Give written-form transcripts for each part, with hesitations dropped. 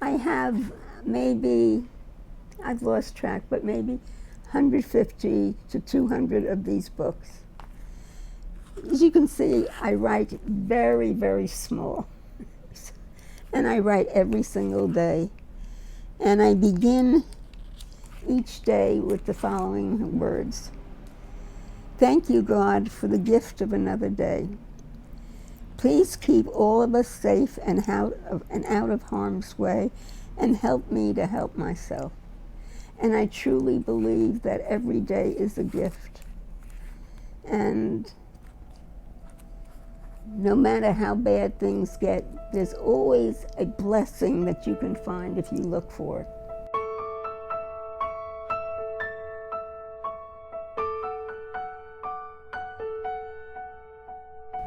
I have maybe, I've lost track, but maybe 150 to 200 of these books. As you can see, I write very, very small. And I write every single day. And I begin each day with the following words. Thank you, God, for the gift of another day. Please keep all of us safe and out of harm's way, and help me to help myself. And I truly believe that every day is a gift. And no matter how bad things get, there's always a blessing that you can find if you look for it.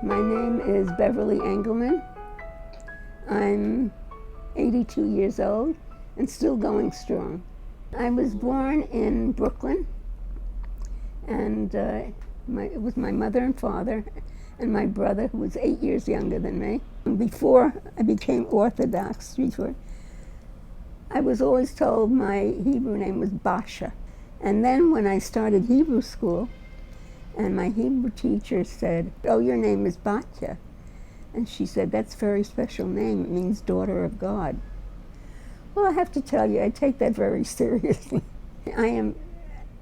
My name is Beverly Engelman. I'm 82 years old and still going strong. I was born in Brooklyn, and it was my mother and father and my brother, who was 8 years younger than me. Before I became Orthodox, I was always told my Hebrew name was Basha. And then when I started Hebrew school, and my Hebrew teacher said, oh, your name is Batya. And she said, that's a very special name. It means daughter of God. Well, I have to tell you, I take that very seriously. I am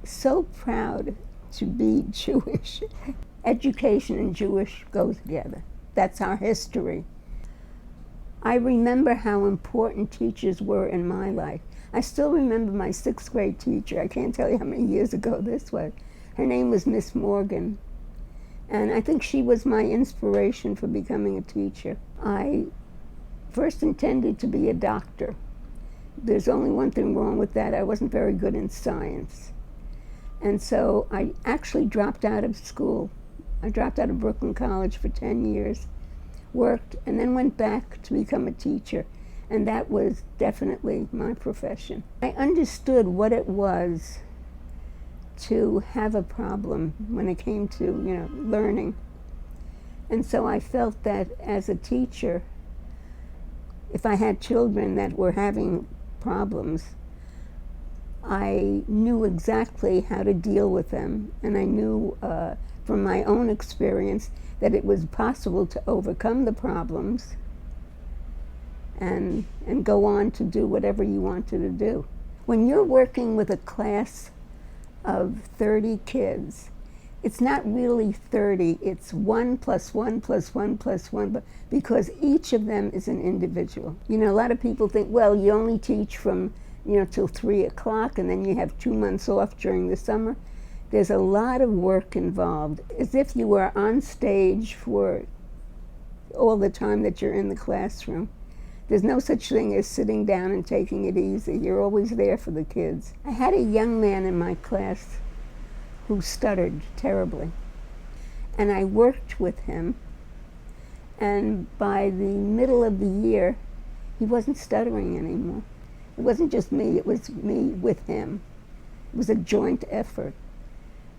so proud to be Jewish. Education and Jewish go together. That's our history. I remember how important teachers were in my life. I still remember my 6th grade teacher. I can't tell you how many years ago this was. Her name was Miss Morgan, and I think she was my inspiration for becoming a teacher. I first intended to be a doctor. There's only one thing wrong with that. I wasn't very good in science. And so I actually dropped out of school. I dropped out of Brooklyn College for 10 years, worked, and then went back to become a teacher. And that was definitely my profession. I understood what it was to have a problem when it came to, learning. And so I felt that as a teacher, if I had children that were having problems, I knew exactly how to deal with them. And I knew from my own experience that it was possible to overcome the problems and go on to do whatever you wanted to do. When you're working with a class of 30 kids, it's not really 30, it's 1 plus 1 plus 1 plus 1, because each of them is an individual. A lot of people think, well, you only teach from, till 3 o'clock, and then you have 2 months off during the summer. There's a lot of work involved, as if you were on stage for all the time that you're in the classroom. There's no such thing as sitting down and taking it easy. You're always there for the kids. I had a young man in my class who stuttered terribly. And I worked with him. And by the middle of the year, he wasn't stuttering anymore. It wasn't just me, it was me with him. It was a joint effort.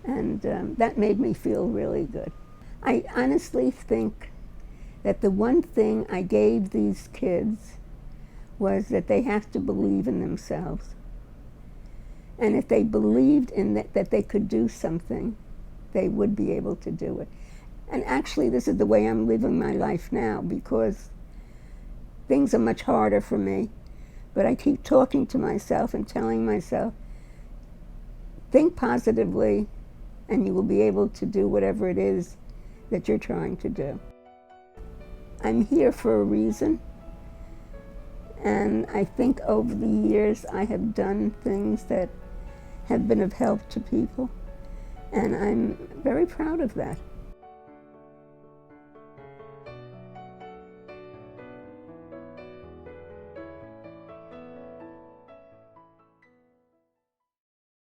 And that made me feel really good. I honestly think that the one thing I gave these kids was that they have to believe in themselves. And if they believed in that they could do something, they would be able to do it. And actually, this is the way I'm living my life now, because things are much harder for me. But I keep talking to myself and telling myself, think positively, and you will be able to do whatever it is that you're trying to do. I'm here for a reason, and I think over the years I have done things that have been of help to people, and I'm very proud of that.